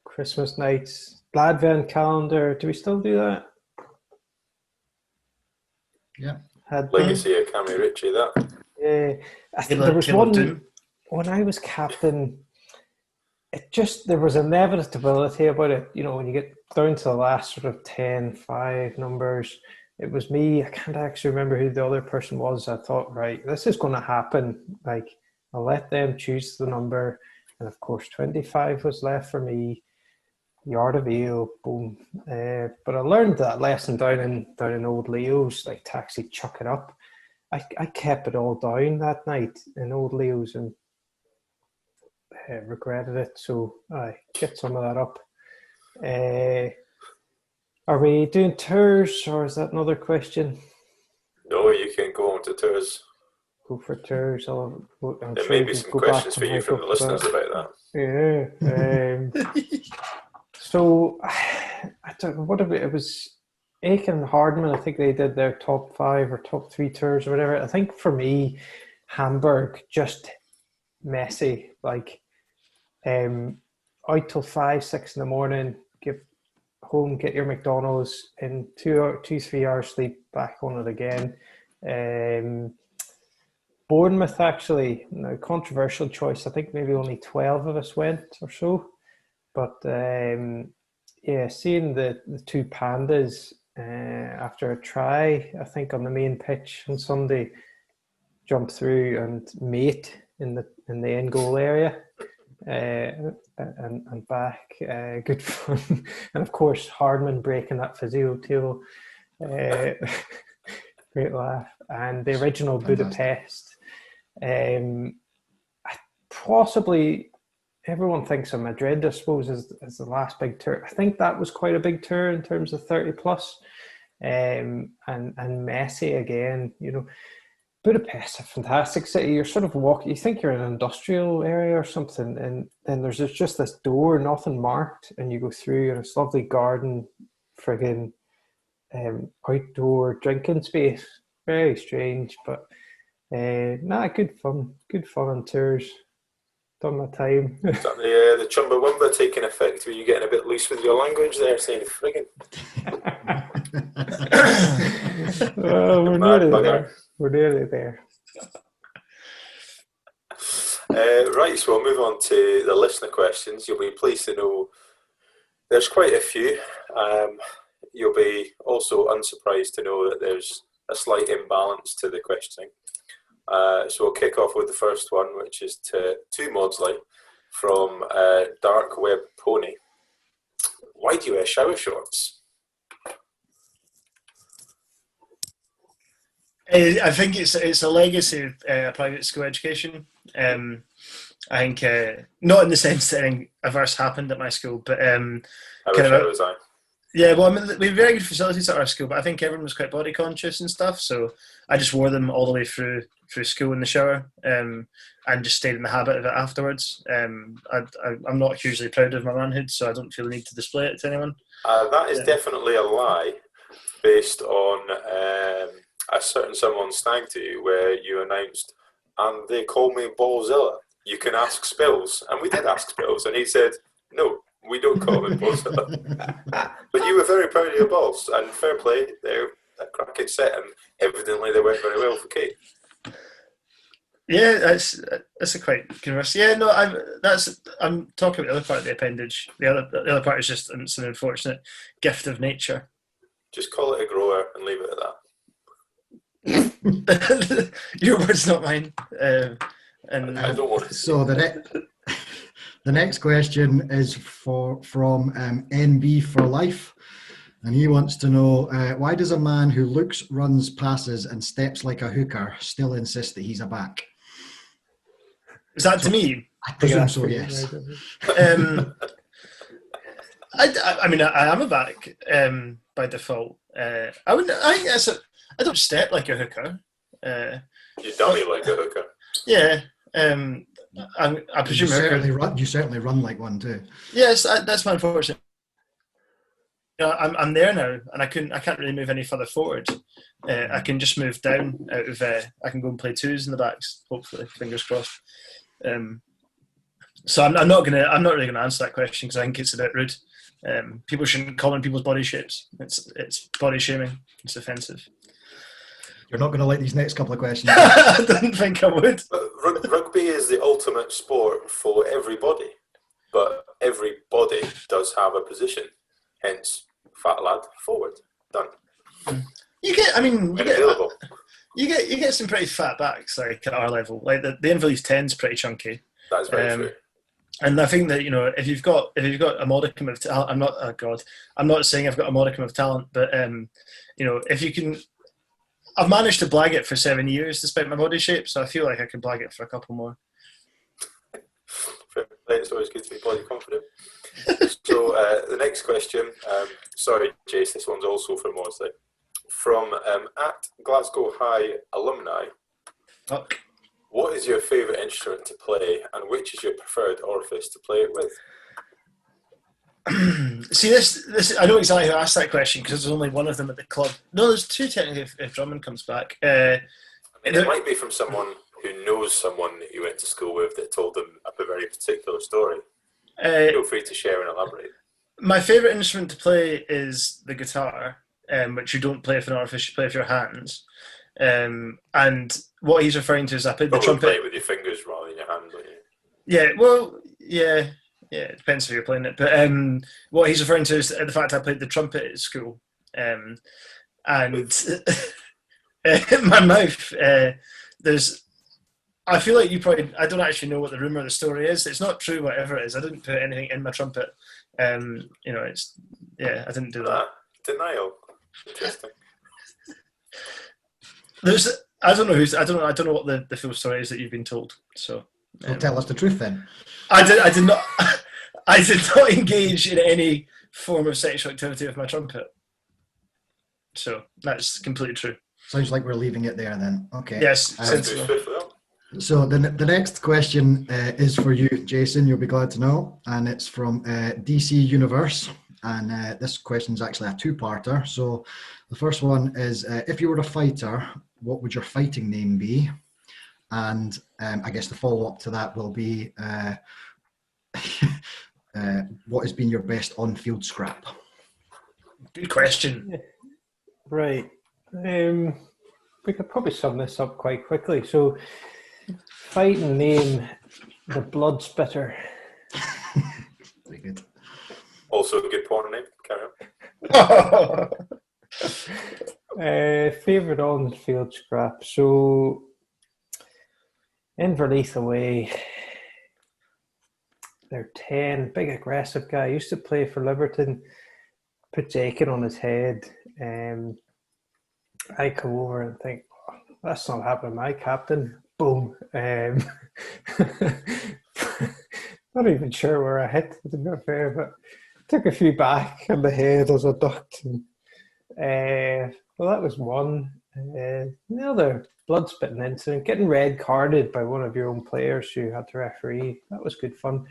Christmas nights, Advent calendar. Do we still do that? Yeah. Legacy of Cammy Ritchie, that. Yeah. I think there was one when I was captain. There was inevitability about it. You know, when you get down to the last sort of 10, 5 numbers, it was me. I can't actually remember who the other person was. I thought, right, this is going to happen. Like, I'll let them choose the number. And of course, 25 was left for me. Yard of Ale, boom. But I learned that lesson down in Old Leo's, like to actually chuck it up. I kept it all down that night in Old Leo's and regretted it. So I get some of that up. Are we doing tours, or is that another question? No, you can go on to tours. Go for tours. There may be some questions for you from the listeners about that. Yeah. So, I don't know, it was Aiken and Hardman, I think they did their top 5 or top 3 tours or whatever. I think for me, Hamburg, just messy. Like, out till 5, 6 in the morning, get home, get your McDonald's, in 2-3 hours sleep, back on it again. Bournemouth, actually, controversial choice. I think maybe only 12 of us went or so. But seeing the 2 pandas after a try, I think on the main pitch on Sunday, jump through and mate in the end goal area, and back, good fun. And of course, Hardman breaking that physio table, great laugh. And the original Budapest, possibly. Everyone thinks of Madrid, I suppose, as the last big tour. I think that was quite a big tour in terms of 30 plus, and messy again. You know, Budapest, a fantastic city. You're sort of walking. You think you're in an industrial area or something, and then there's just this door, nothing marked, and you go through, and it's lovely garden, friggin' outdoor drinking space. Very strange, but good fun on tours. Done my time. The Chumbawamba taking effect. Were you getting a bit loose with your language there, saying friggin'? Well, we're nearly there. Right, so we'll move on to the listener questions. You'll be pleased to know there's quite a few. You'll be also unsurprised to know that there's a slight imbalance to the questioning. So we'll kick off with the first one, which is to Mawdsley from Dark Web Pony. Why do you wear shower shorts? I think it's a legacy of private school education. I think not in the sense that anything adverse happened at my school, but yeah, well, I mean, we have very good facilities at our school, but I think everyone was quite body conscious and stuff, so I just wore them all the way through school in the shower, and just stayed in the habit of it afterwards. I'm not hugely proud of my manhood, so I don't feel the need to display it to anyone. That is definitely a lie, based on a certain someone's stag to you, where you announced, and they call me Ballzilla. You can ask Spills, and we did ask Spills, and he said, no. We don't call him Ballzilla. But you were very proud of your balls, and fair play. They're a cracking set, and evidently they went very well for Kate. Yeah, that's a quite converse. Yeah, no, I'm talking about the other part of the appendage. The other part is just it's an unfortunate gift of nature. Just call it a grower and leave it at that. Your words, not mine. And I don't want to. So the next question is from NB for Life, and he wants to know why does a man who looks, runs, passes, and steps like a hooker still insist that he's a back? Is that to me? I presume so. Yes. I mean, I am a back by default. I don't step like a hooker. You dummy like a hooker. Yeah. I presume you certainly run like one too. Yes, that's my unfortunate. I'm there now, and I can't really move any further forward. I can just move down out of. I can go and play twos in the backs. Hopefully, fingers crossed. So I'm not really gonna answer that question because I think it's a bit rude. People shouldn't comment people's body shapes. It's body shaming. It's offensive. You're not going to like these next couple of questions. I didn't think I would. Rugby is the ultimate sport for everybody, but every body does have a position. Hence, fat lad forward. Done. You get some pretty fat backs like at our level. Like the Invalid's 10's pretty chunky. That's very true. And I think that if you've got a modicum of talent, I'm not saying I've got a modicum of talent, but if you can, I've managed to blag it for 7 years despite my body shape, so I feel like I can blag it for a couple more. It's always good to be body confident. So the next question, sorry Jace, this one's also from Mawdsley. From at Glasgow High alumni. Oh. What is your favourite instrument to play, and which is your preferred orifice to play it with? See, this I know exactly who asked that question because there's only one of them at the club. No, there's two technically if Drummond comes back. It might be from someone who knows someone that you went to school with that told them a very particular story. Feel free to share and elaborate. My favourite instrument to play is the guitar, which you don't play with an orifice, you play with your hands. And what he's referring to is I played the trumpet. Play it with your fingers rather than your hand, don't you? Yeah, well, yeah, it depends if you're playing it. But what he's referring to is the fact I played the trumpet at school. And in my mouth, I feel like I don't actually know what the rumour of the story is. It's not true, whatever it is. I didn't put anything in my trumpet. I didn't do that. Denial. Interesting. I don't know what the full story is that you've been told. So tell us the truth then. I did not engage in any form of sexual activity with my trumpet. So that's completely true. Sounds like we're leaving it there then. Okay. Yes. So the next question is for you, Jason. You'll be glad to know, and it's from DC Universe. And this question is actually a two-parter. So the first one is, if you were a fighter, what would your fighting name be? And I guess the follow-up to that will be, what has been your best on-field scrap? Good question. Right. We could probably sum this up quite quickly. So, fighting name, the Blood Spitter. Very good. Also a good porn name. Carry on. Favourite on-field scrap. So, Inverleith away. They're 10, big aggressive guy. Used to play for Liberton. Puts Aiken on his head. I come over and think, oh, that's not happening. My captain. Boom. Not even sure where I hit, to be fair, but took a few back on the head as a ducked. And, well, that was one. The other blood spitting incident, getting red carded by one of your own players who had to referee. That was good fun.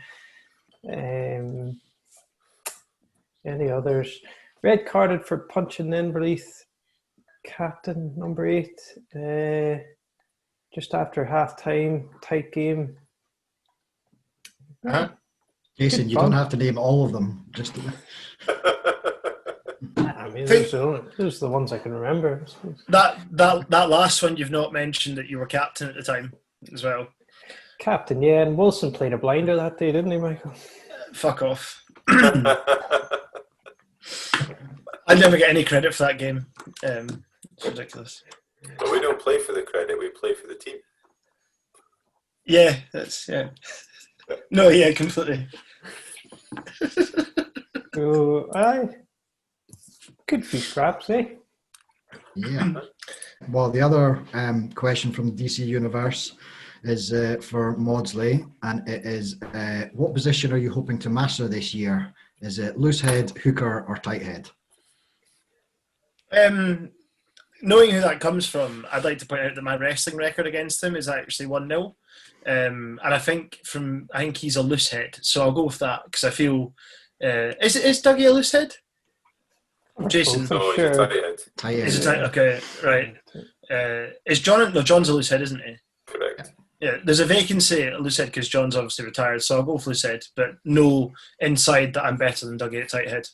Any others? Red carded for punching the Inverleith captain, number 8. Just after half time, tight game. Jason, you don't have to name all of them. Just I mean, those are the ones I can remember. That last one you've not mentioned that you were captain at the time as well. Captain, yeah, and Wilson played a blinder that day, didn't he, Michael? Fuck off. I never get any credit for that game. It's ridiculous. But we don't play for the credit, we play for the team. Yeah, No, yeah, completely. So, good few scraps, eh? Yeah. Well, the other question from the DC Universe is for Mawdsley, and it is, what position are you hoping to master this year? Is it loose head, hooker, or tight head? Knowing who that comes from, I'd like to point out that my wrestling record against him is actually 1-0. And I think he's a loose head, so I'll go with that because I feel is Dougie a loose head? Jason, No, he's a tight head. Tight head. is it tight? Okay, right. Is John? No, John's a loose head, isn't he? Correct. Yeah, there's a vacancy at loose head because John's obviously retired, so I'll go with loose head, but no inside that I'm better than Dougie at tight head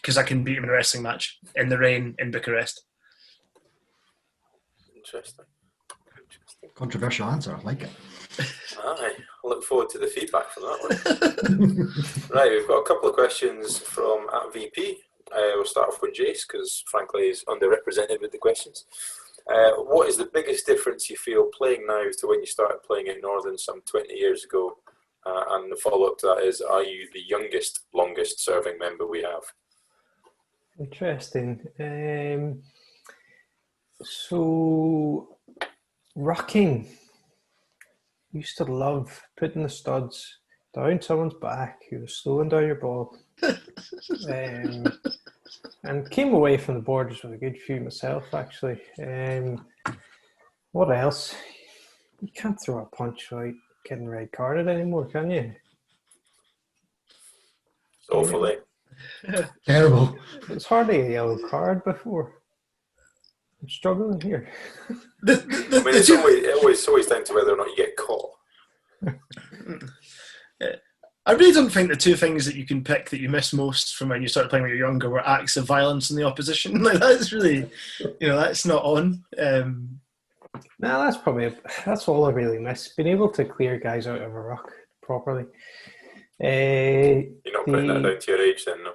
because I can beat him in a wrestling match in the rain in Bucharest. Interesting. Controversial answer. I like it. Aye, I look forward to the feedback from that one. Right, we've got a couple of questions from @VP. We'll start off with Jace because frankly he's underrepresented with the questions. What is the biggest difference you feel playing now to when you started playing in Northern some 20 years ago? And the follow-up to that is, are you the youngest, longest serving member we have? Interesting. So, rocking. Used to love putting the studs down someone's back who was slowing down your ball. And came away from the borders with a good few myself, actually. What else? You can't throw a punch without getting red carded anymore, can you? It's awful, eh? Terrible. It's hardly a yellow card before. I'm struggling here. I mean, it's always down to whether or not you get caught. I really don't think the two things that you can pick that you miss most from when you started playing when you're younger were acts of violence in the opposition. Like that's really, that's not on. No, that's all I really miss. Being able to clear guys out of a ruck properly. You're not putting that down to your age then, no?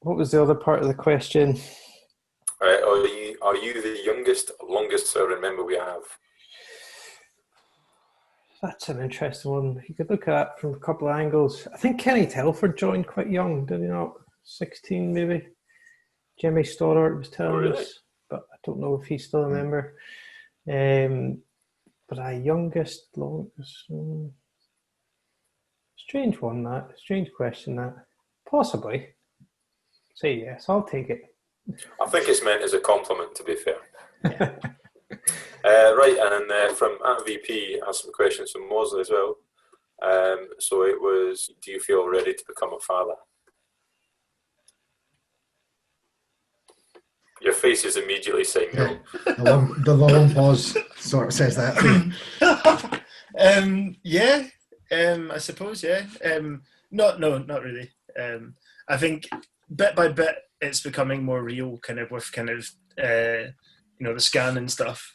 What was the other part of the question? Are you the youngest, longest serving member we have? That's an interesting one. You could look at that from a couple of angles. I think Kenny Telford joined quite young, did he not? 16 maybe. Jimmy Stoddart was telling us, but I don't know if he's still a member. But our youngest, longest... strange one, that. Strange question, that. Possibly. Say yes, I'll take it. I think it's meant as a compliment, to be fair. Right, and from @VP, I have some questions from Mawdsley as well. So it was, do you feel ready to become a father? Your face is immediately saying no. The long pause sort of says that. I suppose, yeah. Not really. I think bit by bit it's becoming more real, kind of with the scan and stuff.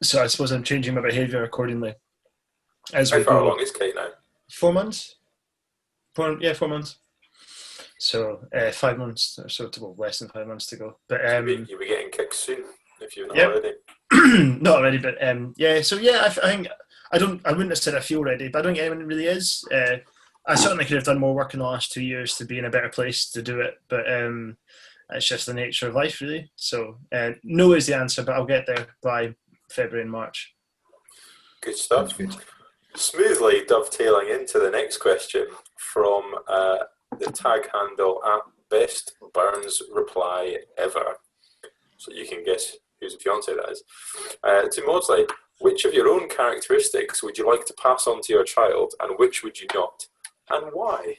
So I suppose I'm changing my behaviour accordingly. How far along is Kate now? 4 months. 4 months. So 5 months, or so, less than 5 months to go. But you'll be getting kicks soon if you're not already. Not already, but I think I wouldn't have said I feel ready, but I don't think anyone really is. I certainly could have done more work in the last 2 years to be in a better place to do it, but it's just the nature of life, really. So no is the answer, but I'll get there by February and March. Good stuff. Good. Smoothly dovetailing into the next question from the tag handle @BestBurnsReplyEver. So you can guess whose fiance that is. To Mawdsley, which of your own characteristics would you like to pass on to your child, and which would you not, and why?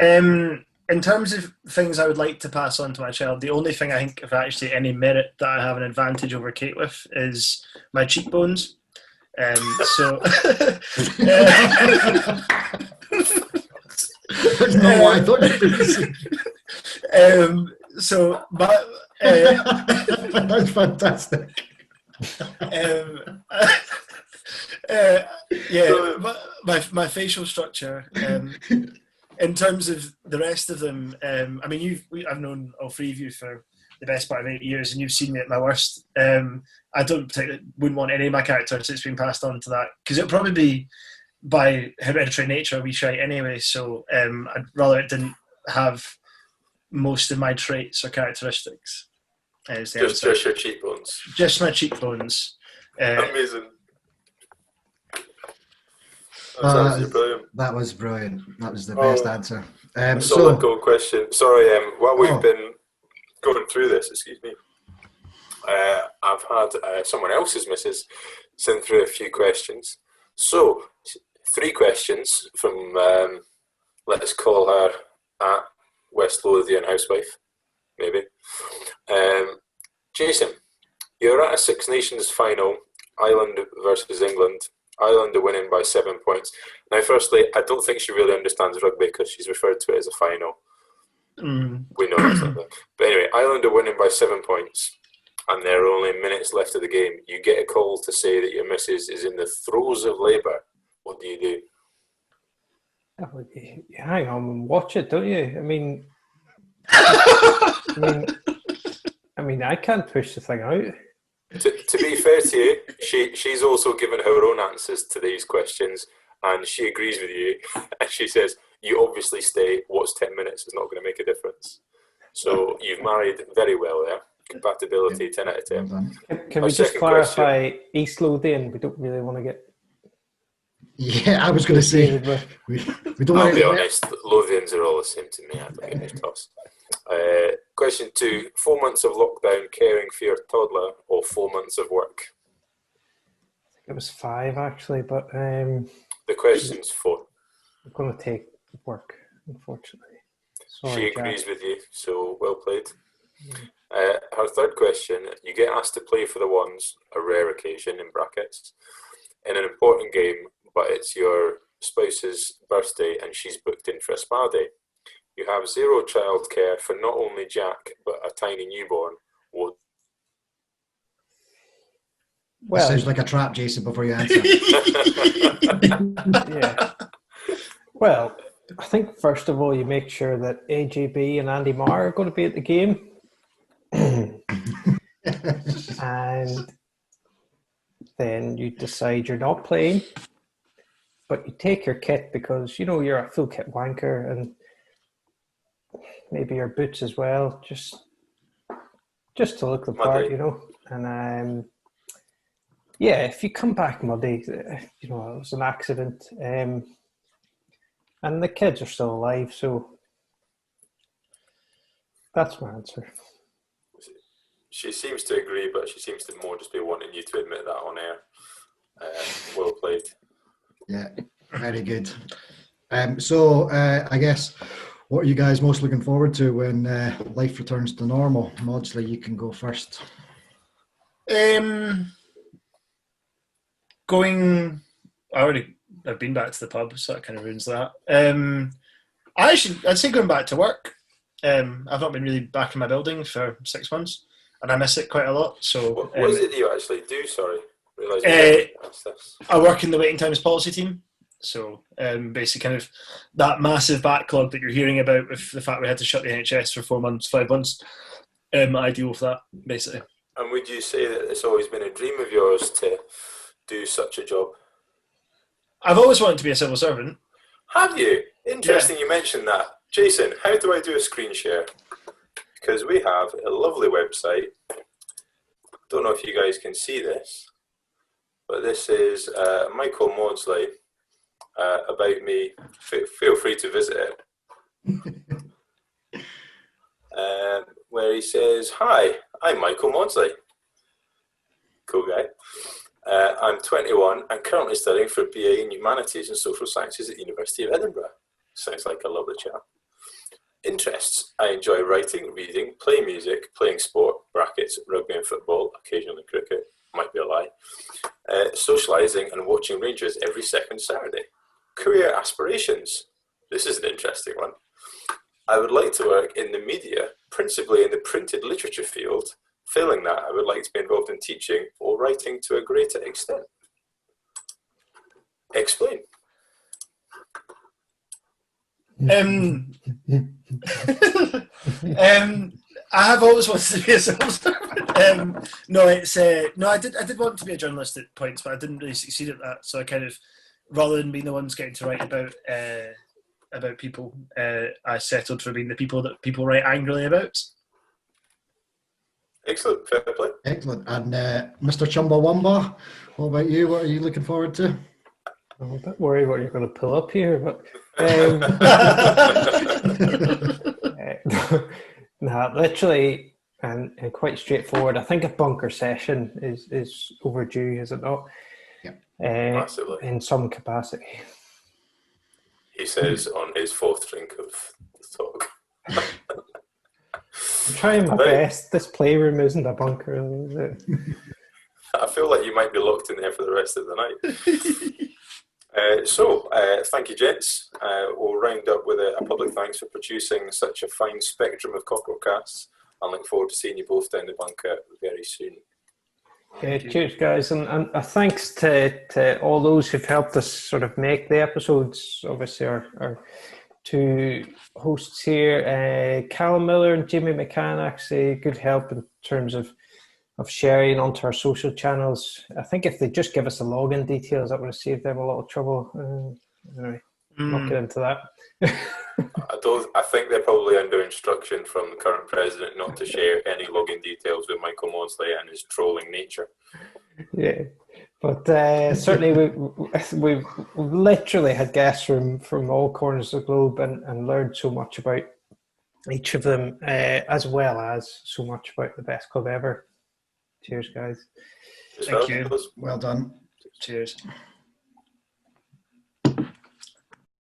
In terms of things I would like to pass on to my child, the only thing I think of actually any merit that I have an advantage over Kate with is my cheekbones. So That's not what I thought you were going to say. so That's fantastic. My facial structure, in terms of the rest of them, I mean, I've known all three of you for the best part of 8 years, and you've seen me at my worst. I wouldn't want any of my characters that's been passed on to that, because it'll probably be by hereditary nature we shite anyway. So I'd rather it didn't have most of my traits or characteristics. Just your cheekbones. Just my cheekbones. Amazing. That's brilliant. That was brilliant. That was the best answer. Solid goal question. Sorry, while we've been going through this, excuse me, I've had someone else's missus send through a few questions. So, 3 questions from, let's call her at West Lothian housewife, maybe. Jason, you're at a Six Nations final, Ireland versus England. Ireland are winning by 7 points. Now, firstly, I don't think she really understands rugby because she's referred to it as a final. We know that's not that. But anyway, Ireland are winning by 7 points, and there are only minutes left of the game. You get a call to say that your missus is in the throes of labour. What do you do? Oh, you hang on and watch it, don't you? I mean, I can't push the thing out. To be fair to you, she's also given her own answers to these questions, and she agrees with you. And she says, you obviously stay. What's 10 minutes is not going to make a difference. So you've married very well there. Compatibility, 10 out of 10. Can we just clarify East Lothian? We don't really want to get... Yeah, I was going to say... We don't I'll be honest, Lothians are all the same to me. I don't give a toss. Question 2, 4 months of lockdown caring for your toddler or 4 months of work? It was 5 actually, but... the question's 4. I'm going to take work, unfortunately. Sorry, she agrees with you, so well played. Her third question, you get asked to play for the Ones, a rare occasion in brackets, in an important game, but it's your spouse's birthday and she's booked in for a spa day. You have 0 childcare for not only Jack, but a tiny newborn. What? Well, sounds like a trap, Jason, before you answer. Yeah. Well, I think first of all, you make sure that AJB and Andy Marr are going to be at the game. And then you decide you're not playing, but you take your kit because, you know, you're a full kit wanker, and maybe your boots as well, just to look the part, you know. And yeah, if you come back muddy, you know, it was an accident, and the kids are still alive, so that's my answer. She seems to agree, but she seems to more just be wanting you to admit that on air. Well played. Yeah, very good. So I guess, what are you guys most looking forward to when life returns to normal? Mawdsley, you can go first. I've been back to the pub, so that kind of ruins that. I'd say going back to work. I've not been really back in my building for 6 months, and I miss it quite a lot. So, what is it that you actually do? Sorry, I work in the waiting times policy team. So basically, kind of that massive backlog that you're hearing about with the fact we had to shut the NHS for 4 months, 5 months. I deal with that basically. And would you say that it's always been a dream of yours to do such a job? I've always wanted to be a civil servant. Have you? Interesting you mentioned that. Jason, how do I do a screen share? Because we have a lovely website. Don't know if you guys can see this, but this is Michael Mawdsley about me. Feel free to visit it. Where he says, "Hi, I'm Michael Mawdsley. Cool guy. I'm 21 and currently studying for a BA in Humanities and Social Sciences at the University of Edinburgh. Sounds like a lovely chap. Interests: I enjoy writing, reading, playing music, playing sport, brackets, rugby and football, occasionally cricket, might be a lie. Socialising and watching Rangers every second Saturday. Career aspirations. This is an interesting one. I would like to work in the media, principally in the printed literature field. Failing that, I would like to be involved in teaching or writing to a greater extent. Explain. I have always wanted to be a civil servant. No, I did want to be a journalist at points, but I didn't really succeed at that. So I kind of, rather than being the ones getting to write about people, I settled for being the people that people write angrily about. Excellent, fair play. Excellent. And Mr. Chumbawamba, what about you? What are you looking forward to? I'm a bit worried what you're going to pull up here, but no, literally and quite straightforward. I think a bunker session is overdue, is it not? Yeah, massively. In some capacity. He says on his fourth drink of the talk. I'm trying my best. This playroom isn't a bunker, is it? I feel like you might be locked in there for the rest of the night. Thank you, gents. We'll round up with a public thanks for producing such a fine spectrum of Cockerel Casts. I look forward to seeing you both down the bunker very soon. Yeah, cheers, guys, and a thanks to all those who've helped us sort of make the episodes. Obviously, our two hosts here, Callum Miller and Jimmy McCann, actually good help in terms of sharing onto our social channels. I think if they just give us the login details, that would have saved them a lot of trouble. Anyway, not get into that. I think they're probably under instruction from the current president not to share any login details with Michael Mawdsley and his trolling nature. Yeah, but certainly we've literally had guests from all corners of the globe and learned so much about each of them, as well as so much about the best club ever. Cheers, guys. Thank you. Well done. Cheers.